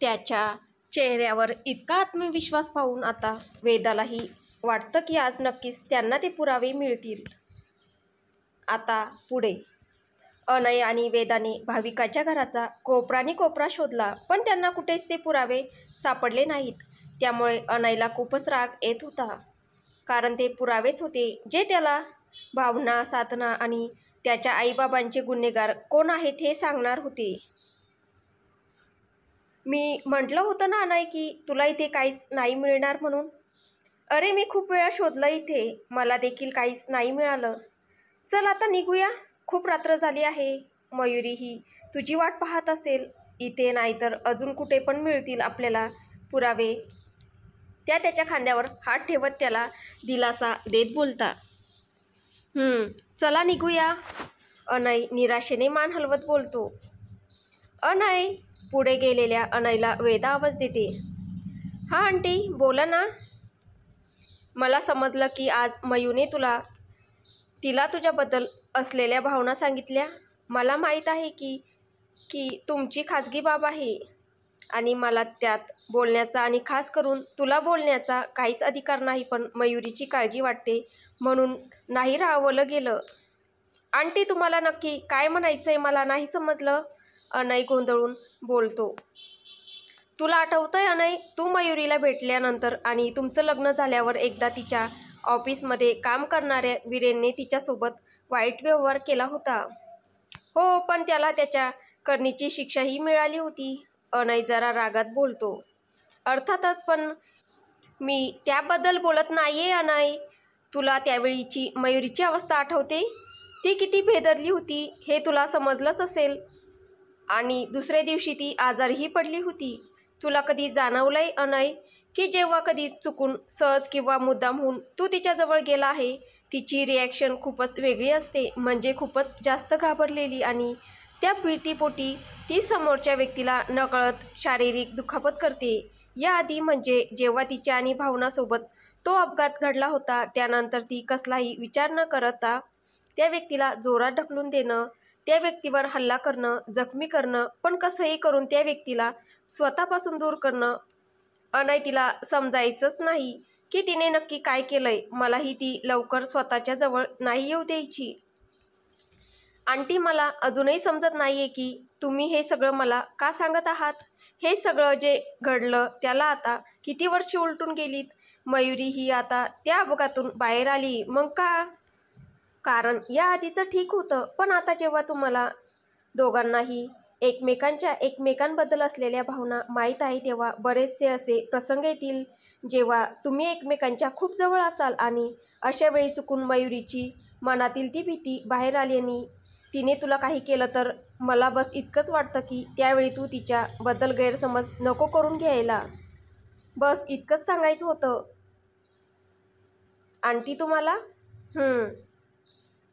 त्याच्या चेहऱ्यावर इतका आत्मविश्वास पाहून आता वेदालाही वाटतं की आज नक्कीच त्यांना ते पुरावे मिळतील. आता पुढे अनय आणि वेदाने भाविकाच्या घराचा कोपरा शोधला, पण त्यांना कुठेच ते पुरावे सापडले नाहीत. त्यामुळे अनयला खूपच राग येत होता, कारण ते पुरावेच होते जे त्याला भावना, साधना आणि त्याच्या आईबाबांचे गुन्हेगार कोण आहेत हे सांगणार होते. मी म्हटलं होतं ना अनय की तुला इथे काहीच नाही मिळणार म्हणून. अरे मी खूप वेळा शोधलं इथे, मला देखील काहीच नाही मिळालं. चल आता निघूया, खूप रात्र झाली आहे. मयुरी ही तुझी वाट पाहत असेल इथे, नाहीतर अजून कुठे पण मिळतील आपल्याला पुरावे. त्या त्याच्या खांद्यावर हात ठेवत त्याला दिलासा देत बोलता. चला निघूया, अनय निराशेने मान हलवत बोलतो. अनय, पुढे गेलेल्या अनयला वेदा आवाज देते. हां आंटी, बोला ना. मला समजलं की आज मयूने तिला तुझ्याबद्दल असलेल्या भावना सांगितल्या. मला माहीत आहे की की तुमची खाजगी बाब आहे आणि मला त्यात बोलण्याचा आणि खास करून तुला बोलण्याचा काहीच अधिकार नाही, पण मयुरीची काळजी वाटते म्हणून नाही राहवलं गेलं. आंटी, तुम्हाला नक्की काय म्हणायचं आहे मला नाही समजलं, अनय गोंधळून बोलतो. तुला आठवतंय अनय, तू मयुरीला भेटल्यानंतर आणि तुमचं लग्न झाल्यावर एकदा तिच्या ऑफिसमध्ये काम करणाऱ्या वीरेनने तिच्यासोबत वाईट व्यवहार केला होता. हो, पण त्याला त्याच्या करणीची शिक्षाही मिळाली होती, अनय जरा रागात बोलतो. अर्थातच, पण मी त्याबद्दल बोलत नाहीये अनय. तुला त्यावेळीची मयुरीची अवस्था आठवते? ती किती भेदरली होती हे तुला समजलंच असेल. आणि दुसऱ्या दिवशी ती आजारीही पडली होती. तुला कधी जाणवलंय अनय की जेव्हा कधी चुकून, सहज किंवा मुद्दाम होऊन तू तिच्याजवळ गेला आहे, तिची रिॲक्शन खूपच वेगळी असते, म्हणजे खूपच जास्त घाबरलेली, आणि त्या भीतीपोटी ती समोरच्या व्यक्तीला नकळत शारीरिक दुखापत करते. याआधी म्हणजे जेव्हा तिच्या आणि भावनासोबत तो अपघात घडला होता, त्यानंतर ती कसलाही विचार न करता त्या व्यक्तीला जोरात ढकलून देणं, त्या व्यक्तीवर हल्ला करणं, जखमी करणं, पण कसंही करून त्या व्यक्तीला स्वतःपासून दूर करणं. अनय, तिला समजायचंच नाही की तिने नक्की काय केलंय. मलाही ती लवकर स्वतःच्या जवळ नाही येऊ द्यायची. आंटी, मला अजूनही समजत नाहीये की तुम्ही हे सगळं मला का सांगत आहात. हे सगळं जे घडलं त्याला आता किती वर्षे उलटून गेलीत. मयुरी ही आता त्या अपघातातून बाहेर आली, मग का? कारण याआधीचं ठीक होतं, पण आता जेव्हा तुम्हाला दोघांनाही एकमेकांबद्दल असलेल्या भावना माहीत आहे, तेव्हा बरेचसे असे प्रसंग येतील जेव्हा तुम्ही एकमेकांच्या खूप जवळ असाल, आणि अशा वेळी चुकून मयुरीची मनातील ती भीती बाहेर आली आणि तिने तुला काही केलं तर मला बस इतकंच वाटतं की त्यावेळी तू तिच्याबद्दल गैरसमज नको करून घ्यायला. बस इतकंच सांगायचं होतं आंटी तुम्हाला.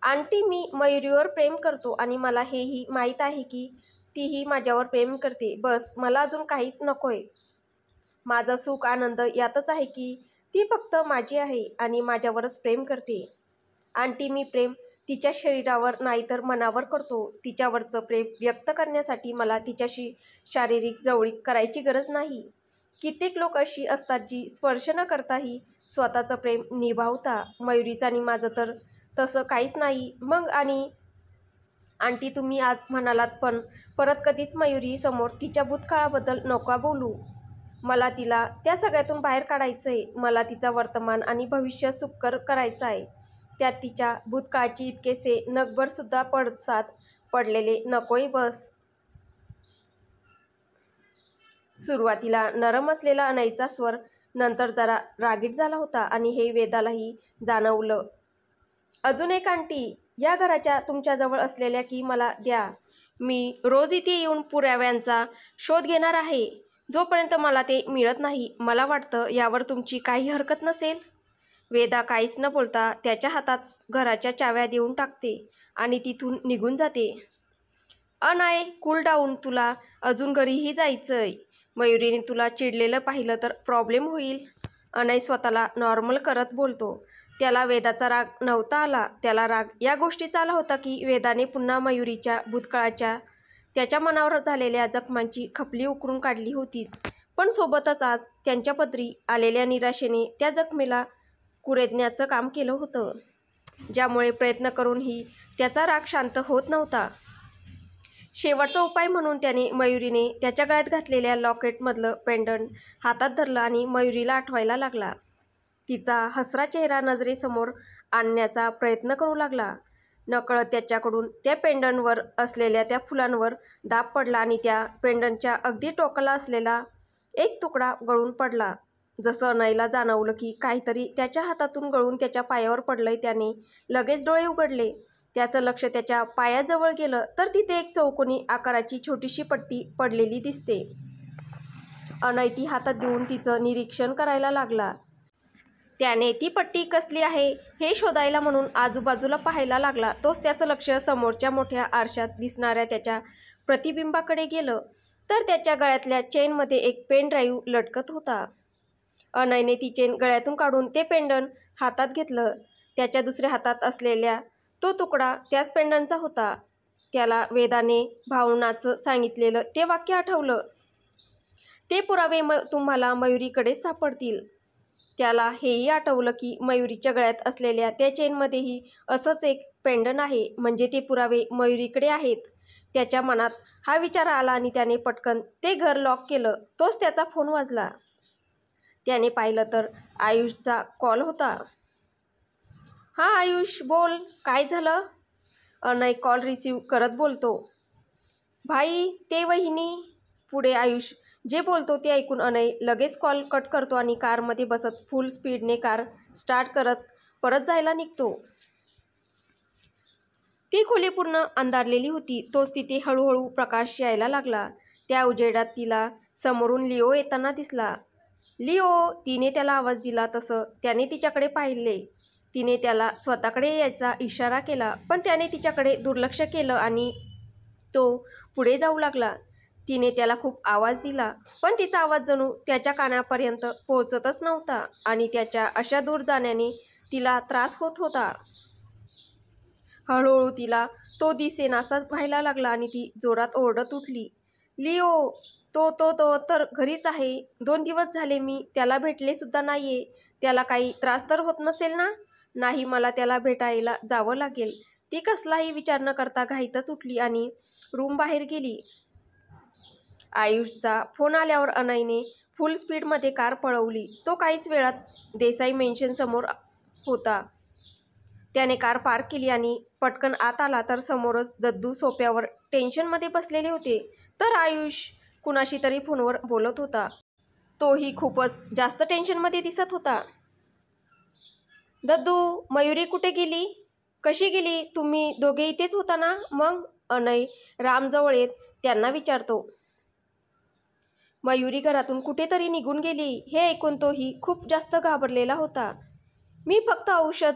आंटी, मी मयुरीवर प्रेम करतो आणि मला हेही माहीत आहे की तीही माझ्यावर प्रेम करते. बस मला अजून काहीच नकोय. माझं सुख आनंद यातच आहे की ती फक्त माझी आहे आणि माझ्यावरच प्रेम करते. आंटी, मी प्रेम तिच्या शरीरावर नाही तर मनावर करतो. तिच्यावरचं प्रेम व्यक्त करण्यासाठी मला तिच्याशी शारीरिक जवळीक करायची गरज नाही. कित्येक लोक अशी असतात जी स्पर्श न करताही स्वतःचं प्रेम निभावता. मयुरीचं आणि माझं तर तसं काहीच नाही. मग आणि आंटी, तुम्ही आज म्हणालात, पण परत कधीच मयुरी समोर तिच्या भूतकाळाबद्दल नका बोलू. मला तिला त्या सगळ्यातून बाहेर काढायचंय. मला तिचा वर्तमान आणि भविष्य सुखकर करायचं आहे. त्यात तिच्या भूतकाळाची इतकेसे नगभर सुद्धा पडसाद पडलेले नकोय. बस. सुरुवातीला नरम असलेला अनयचा स्वर नंतर जरा रागीट झाला होता आणि हे वेदालाही जाणवलं. अजून एक आंटी, या घराच्या तुमच्याजवळ असलेल्या की मला द्या. मी रोज इथे येऊन पुराव्यांचा शोध घेणार आहे. जोपर्यंत मला ते मिळत नाही, मला वाटतं यावर तुमची काही हरकत नसेल. वेदा काहीच न बोलता त्याच्या हातात घराच्या चाव्या देऊन टाकते आणि तिथून निघून जाते. अनय, कूल डाऊन, तुला अजून घरीही जायचंय. मयुरीने तुला चिडलेलं पाहिलं तर प्रॉब्लेम होईल. अनय स्वतःला नॉर्मल करत बोलतो. त्याला वेदाचा राग नव्हता आला, त्याला राग या गोष्टीचा आला होता की वेदाने पुन्हा मयुरीच्या भूतकाळाच्या त्याच्या मनावर झालेल्या जखमांची खपली उकरून काढली होतीच, पण सोबतच आज त्यांच्या पदरी आलेल्या निराशेने त्या जखमेला कुरेदण्याचं काम केलं होतं, ज्यामुळे प्रयत्न करूनही त्याचा राग शांत होत नव्हता. शेवटचा उपाय म्हणून त्याने मयुरीने त्याच्या गळ्यात घातलेल्या लॉकेटमधलं पेंडंट हातात धरलं आणि मयुरीला आठवायला लागला. तिचा हसरा चेहरा नजरेसमोर आणण्याचा प्रयत्न करू लागला. नकळत त्याच्याकडून त्या पेंडंटवर असलेल्या त्या फुलांवर दाब पडला आणि त्या पेंडंटच्या अगदी टोकाला असलेला एक तुकडा गळून पडला. जसं अनयला जाणवलं की काहीतरी त्याच्या हातातून गळून त्याच्या पायावर पडलंय, त्याने लगेच डोळे उघडले. त्याचं लक्ष त्याच्या पायाजवळ गेलं तर तिथे एक चौकोनी आकाराची छोटीशी पट्टी पडलेली दिसते. अनय ती हातात घेऊन तिचं निरीक्षण करायला लागला. त्याने ती पट्टी कसली आहे हे शोधायला म्हणून आजूबाजूला पाहायला लागला. तोच त्याचं लक्ष समोरच्या मोठ्या आरशात दिसणाऱ्या त्याच्या प्रतिबिंबाकडे गेलं तर त्याच्या गळ्यातल्या चेनमध्ये एक पेन ड्राईव्ह लटकत होता. अनयने ती चेन गळ्यातून काढून ते पेंडंट हातात घेतलं. त्याच्या दुसऱ्या हातात असलेल्या तो तुकडा त्याच पेंडंटचा होता. त्याला वेदाने भावनाचं सांगितलेलं ते वाक्य आठवलं, ते पुरावे तुम्हाला मयुरीकडेच सापडतील. त्याला हेही आठवलं की मयुरीच्या गळ्यात असलेल्या त्या चेनमध्येही असंच एक पेंडंट आहे, म्हणजे ते पुरावे मयुरीकडे आहेत. त्याच्या मनात हा विचार आला आणि त्याने पटकन ते घर लॉक केलं. तोच त्याचा फोन वाजला. त्याने पाहिलं तर आयुषचा कॉल होता. हां आयुष बोल, काय झालं? अनय कॉल रिसीव करत बोलतो. भाई ते वहिनी. पुढे आयुष जे बोलतो ते ऐकून अनय लगेच कॉल कट करतो आणि कारमध्ये बसत फुल स्पीडने कार स्टार्ट करत परत जायला निघतो. ती खोली पूर्ण अंधारलेली होती. तोच तिथे हळूहळू प्रकाश यायला लागला. त्या उजेडात तिला समोरून लिओ येताना दिसला. लिओ, तिने त्याला आवाज दिला तसं त्याने तिच्याकडे पाहिले. तिने त्याला स्वतःकडे यायचा इशारा केला, पण त्याने तिच्याकडे दुर्लक्ष केलं आणि तो पुढे जाऊ लागला. तिने त्याला खूप आवाज दिला, पण तिचा आवाज जणू त्याच्या कानापर्यंत पोहोचतच नव्हता आणि त्याच्या अशा दूर जाण्याने तिला त्रास होत होता. हळूहळू तिला तो दिसेनासाच व्हायला लागला आणि ती जोरात ओरडत उठली. लिओ, तो तो तो तर घरीच आहे. 2 दिवस झाले मी त्याला भेटले सुद्धा नाहीये. त्याला काही त्रास तर होत नसेल ना? नाही, मला त्याला भेटायला जावं लागेल. ती कसलाही विचार न करता घाईतच उठली आणि रूम बाहेर गेली. आयुषचा फोन आल्यावर अनयने फुल स्पीडमध्ये कार पळवली. तो काहीच वेळात देसाई मेन्शन समोर होता. त्याने कार पार्क केली आणि पटकन आत आला तर समोरच दद्दू सोफ्यावर टेन्शनमध्ये बसलेले होते, तर आयुष कुणाशी तरी फोनवर बोलत होता. तोही खूपच जास्त टेन्शनमध्ये दिसत होता. दद्दू, मयुरी कुठे गेली? कशी गेली? तुम्ही दोघे इथेच होता ना? मग अनय रामजवळ येत त्यांना विचारतो. मयुरी घरातून कुठेतरी निघून गेली हे ऐकून तोही खूप जास्त घाबरलेला होता. मी फक्त औषध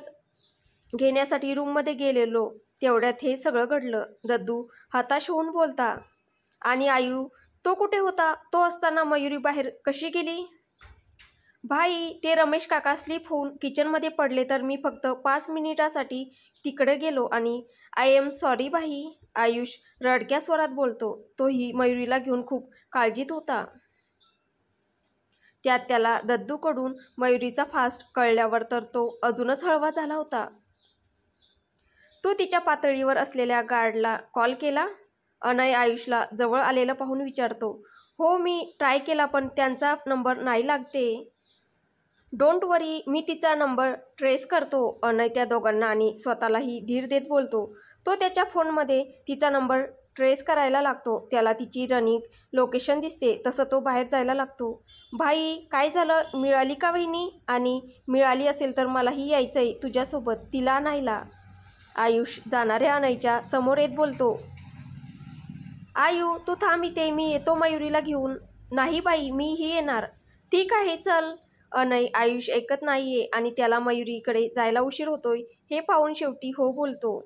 घेण्यासाठी रूममध्ये गेलेलो, तेवढ्यात हे सगळं घडलं. दद्दू हताश होऊन बोलता. आणि आयू, तो कुठे होता? तो असताना मयुरी बाहेर कशी गेली? भाई, ते रमेश काका स्लिप होऊन किचनमध्ये पडले तर मी फक्त 5 मिनिटासाठी तिकडे गेलो आणि आय एम सॉरी भाई. आयुष रडक्या स्वरात बोलतो. तोही मयुरीला घेऊन खूप काळजीत होता. त्यात त्याला दद्दूकडून मयुरीचा फास्ट कळल्यावर तर तो अजूनच हळवा झाला होता. तू तिच्या पातळीवर असलेल्या गार्डला कॉल केला? अनय आयुषला जवळ आलेलं पाहून विचारतो. हो, मी ट्राय केला पण त्यांचा नंबर नाही लागते. डोंट वरी, मी तिचा नंबर ट्रेस करतो. अनय त्या दोघांना आणि स्वतःलाही धीर देत बोलतो. तो त्याच्या फोनमध्ये तिचा नंबर ट्रेस करायला लागतो. त्याला तिची रनिंग लोकेशन दिसते. तसं तो बाहेर जायला लागतो. भाई, काय झालं? मिळाली का वहिनी? आणि मिळाली असेल तर मलाही यायचंय तुझ्यासोबत तिला आणायला. आयुष जाणाऱ्या अनयच्या समोर येत बोलतो. आयू, तू थांब इथे, मी येतो मयुरीला घेऊन. नाही बाई, मीही येणार. ठीक आहे, चल. अनय आयुष ऐकत नाहीये आणि त्याला मयुरीकडे जायला उशीर होतोय हे पाहून शेवटी हो बोलतो.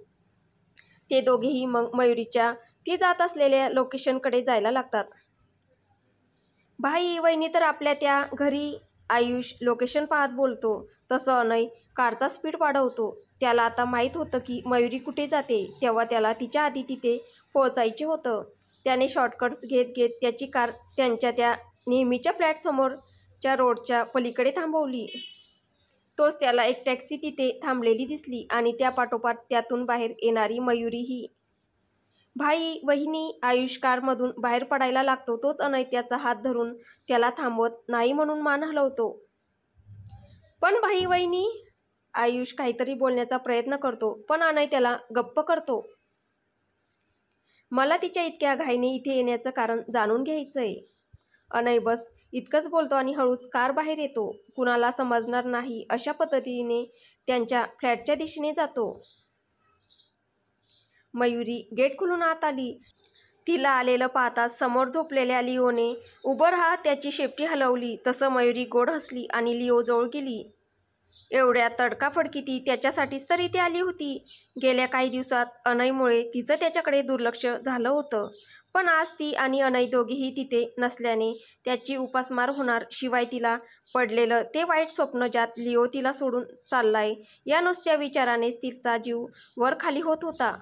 ते दोघेही मग मयुरीच्या ती जात असलेल्या लोकेशनकडे जायला लागतात. भाई, वहिनी तर आपल्या त्या घरी. आयुष लोकेशन पाहत बोलतो. तसं अनय कारचा स्पीड वाढवतो. त्याला आता माहीत होतं की मयुरी कुठे जाते, तेव्हा त्याला तिच्या आधी तिथे पोहोचायचे होतं. त्याने शॉर्टकट्स घेत घेत त्याची कार त्यांच्या त्या नेहमीच्या फ्लॅटसमोरच्या रोडच्या पलीकडे थांबवली. तोच त्याला एक टॅक्सी तिथे थांबलेली दिसली आणि त्या पाठोपाठ त्यातून बाहेर येणारी मयुरीही. भाई, वहिनी, आयुष कारमधून बाहेर पडायला लागतो. तोच अनय त्याचा हात धरून त्याला थांबवत नाही म्हणून मान हलवतो. पण भाई, वहिनी, आयुष काहीतरी बोलण्याचा प्रयत्न करतो, पण अनय त्याला गप्प करतो. मला तिच्या इतक्या घाईने इथे येण्याचं कारण जाणून घ्यायचंय. अनय बस इतकंच बोलतो आणि हळूच कार बाहेर येतो. कुणाला समजणार नाही अशा पद्धतीने त्यांच्या फ्लॅटच्या दिशेने जातो. मयुरी गेट खोलून आत आली. तिला आलेलं पाहताच समोर झोपलेल्या लिओने उभं राहत त्याची शेपटी हलवली. तसं मयुरी गोड हसली आणि लिओ जवळ गेली. एवढ्या तडकाफडकी ती त्याच्यासाठीच तर इथे आली होती. गेल्या काही दिवसात अनयमुळे तिचं त्याच्याकडे दुर्लक्ष झालं होतं, पण आज ती आणि अनय दोघेही तिथे नसल्याने त्याची उपासमार होणार. शिवाय तिला पडलेलं ते वाईट स्वप्न ज्यात लिओ तिला सोडून चाललाय, या नुसत्या विचारानेच तिचा जीव वर खाली होत होता.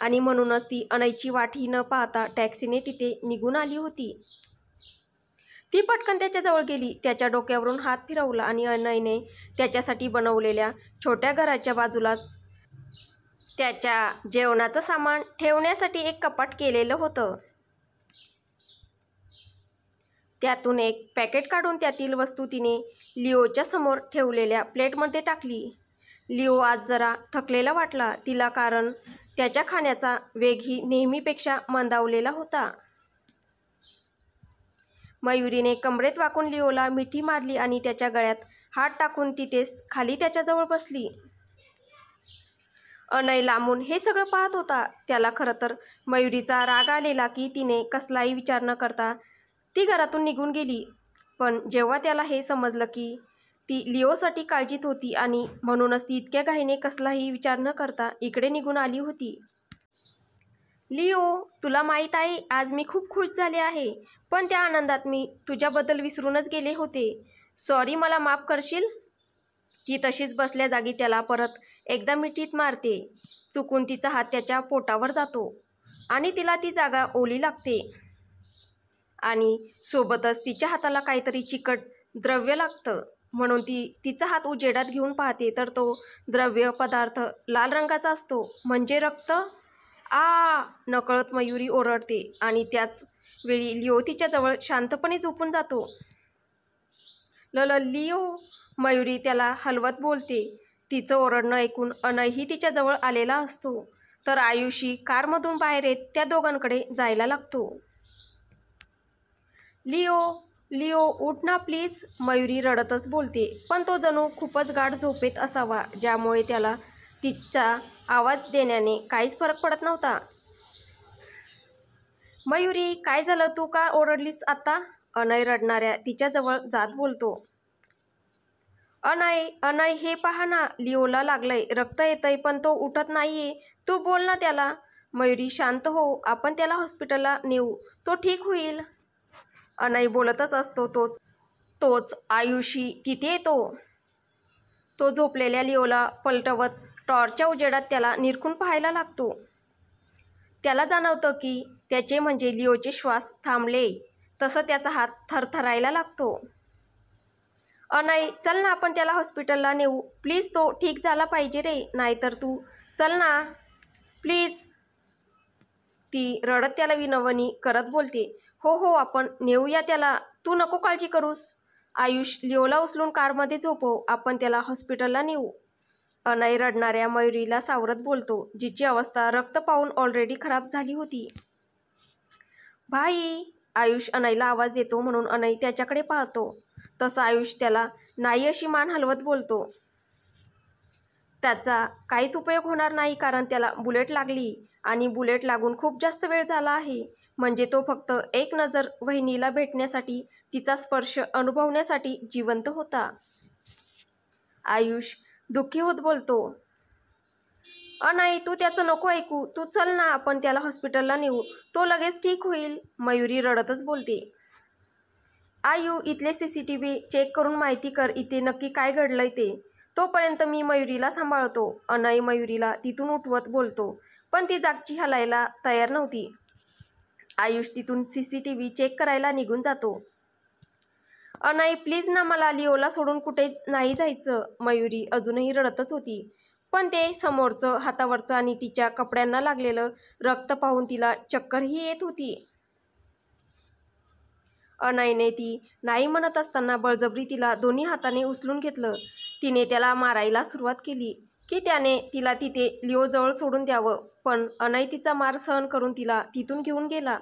आणि म्हणूनच ती अनयची वाटही न पाहता टॅक्सीने तिथे निघून आली होती. ती पटकन त्याच्याजवळ गेली, त्याच्या डोक्यावरून हात फिरवला आणि अनयने त्याच्यासाठी बनवलेल्या छोट्या घराच्या बाजूलाच त्याच्या जेवणाचं सामान ठेवण्यासाठी एक कपाट केलेलं होतं. त्यातून एक पॅकेट काढून त्यातील वस्तू तिने लिओच्या समोर ठेवलेल्या प्लेटमध्ये टाकली. लिओ आज जरा थकलेला वाटला तिला, कारण त्याच्या खाण्याचा वेगही नेहमीपेक्षा मंदावलेला होता. मयुरीने कमरेत वाकून लिओला मिठी मारली आणि त्याच्या गळ्यात हात टाकून तिथेच खाली त्याच्याजवळ बसली. अनय लांबून हे सगळं पाहत होता. त्याला खरं तर मयुरीचा राग आलेला की तिने कसलाही विचार न करता ती घरातून निघून गेली. पण जेव्हा त्याला हे समजलं की ती लिओसाठी काळजीत होती आणि म्हणूनच ती इतक्या घाईने कसलाही विचार न करता इकडे निघून आली होती. लिओ, तुला माहीत आहे आज मी खूप खुश झाले आहे, पण त्या आनंदात मी तुझ्याबद्दल विसरूनच गेले होते. सॉरी, मला माफ करशील? ती तशीच बसल्या जागी त्याला परत एकदा मिठीत मारते. चुकून तिचा हात त्याच्या पोटावर जातो आणि तिला ती जागा ओली लागते आणि सोबतच तिच्या हाताला काहीतरी चिकट द्रव्य लागतं. म्हणून ती तिचा हात उजेडात घेऊन पाहते तर तो द्रव्य पदार्थ लाल रंगाचा असतो, म्हणजे रक्त. आ, नकळत मयुरी ओरडते आणि त्याच वेळी लिओ तिच्याजवळ शांतपणे झोपून जातो. लिओ, मयुरी त्याला हलवत बोलते. तिचं ओरडणं ऐकून अनयही तिच्याजवळ आलेला असतो, तर आयुषी कारमधून बाहेर येत त्या दोघांकडे जायला लागतो. लिओ, लिओ, उठ ना प्लीज, मयुरी रडतच बोलते. पण तो जणू खूपच गाढ झोपेत असावा, ज्यामुळे त्याला तिचा आवाज देण्याने काहीच फरक पडत नव्हता. मयुरी, काय झालं? तू का ओरडलीस आता? अनय रडणाऱ्या तिच्याजवळ जात बोलतो. अनय, अनय, हे पहा ना, लिओला लागलंय, रक्त येतंय, पण तो उठत नाहीये. तू बोल ना त्याला. मयुरी, शांत हो, आपण त्याला हॉस्पिटलला नेऊ, तो ठीक होईल. अनय बोलतच असतो तोच आयुषी तिथे येतो. तो झोपलेल्या लिओला पलटवत टॉर्चच्या उजेडात त्याला निरखून पाहायला लागतो. त्याला जाणवतं की त्याचे म्हणजे लिओचे श्वास थांबले. तसं त्याचा हात थरथरायला लागतो. अनय, चल ना, आपण त्याला हॉस्पिटलला नेऊ प्लीज, तो ठीक झाला पाहिजे रे, नाहीतर तू चल ना प्लीज. ती रडत त्याला विनवणी करत बोलते. हो हो, आपण नेऊया त्याला, तू नको काळजी करूस. आयुष, लिओला उचलून कारमध्ये झोपव, आपण त्याला हॉस्पिटलला नेऊ. अनय रडणाऱ्या मयुरीला सावरत बोलतो, जिची अवस्था रक्त पाहून ऑलरेडी खराब झाली होती. भाई, आयुष अनयला आवाज देतो म्हणून अनय त्याच्याकडे पाहतो. तसं आयुष त्याला नाही अशी मान हलवत बोलतो. त्याचा काहीच उपयोग होणार नाही, कारण त्याला बुलेट लागली आणि बुलेट लागून खूप जास्त वेळ झाला आहे. म्हणजे तो फक्त एक नजर वहिनीला भेटण्यासाठी, तिचा स्पर्श अनुभवण्यासाठी जिवंत होता. आयुष दुःखी होत बोलतो. अनय, तू त्याचं नको ऐकू, तू चल ना, आपण त्याला हॉस्पिटलला नेऊ, तो लगेच ठीक होईल. मयुरी रडतच बोलते. आयु, इथले CCTV चेक करून माहिती कर, इथे नक्की काय घडलंय ते. तोपर्यंत मी मयुरीला सांभाळतो. अनय मयुरीला तिथून उठवत बोलतो, पण ती जागची हलायला तयार नव्हती. आयुष तिथून CCTV चेक करायला निघून जातो. अनय प्लीज ना, मला लिओला सोडून कुठे नाही जायचं. मयुरी अजूनही रडतच होती. पण ते समोरचं हातावरचं आणि तिच्या कपड्यांना लागलेलं रक्त पाहून तिला चक्करही येत होती. अनयने ती नाही म्हणत असताना बळजबरी तिला दोन्ही हाताने उचलून घेतलं. तिने त्याला मारायला सुरुवात केली की त्याने तिला तिथे लिओजवळ सोडून द्यावं, पण अनय तिचा मार सहन करून तिला तिथून घेऊन गेला.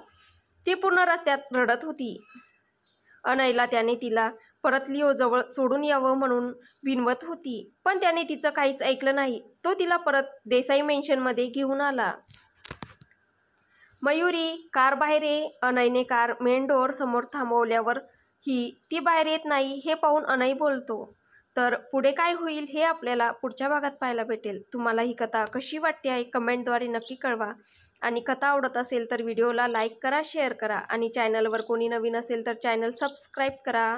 ती पूर्ण रस्त्यात रडत होती. अनयला त्याने तिला परत लिओजवळ सोडून यावं म्हणून विनवत होती, पण त्याने तिचं काहीच ऐकलं नाही. तो तिला परत देसाई मेन्शनमध्ये घेऊन आला. मयुरी, कार बाहेर ये. अनयने कार मेन डोअर समोर थांबवल्यावर ती बाहेर येत नाही हे पाहून अनय बोलतो. तर पुढे काय होईल हे आपल्याला पुढच्या भागात पाहायला भेटेल. तुम्हाला ही कथा कशी वाटते आहे कमेंटद्वारे नक्की कळवा. आणि कथा आवडत असेल तर व्हिडिओला लाईक करा, शेअर करा आणि चॅनलवर कोणी नवीन असेल तर चॅनल सबस्क्राईब करा.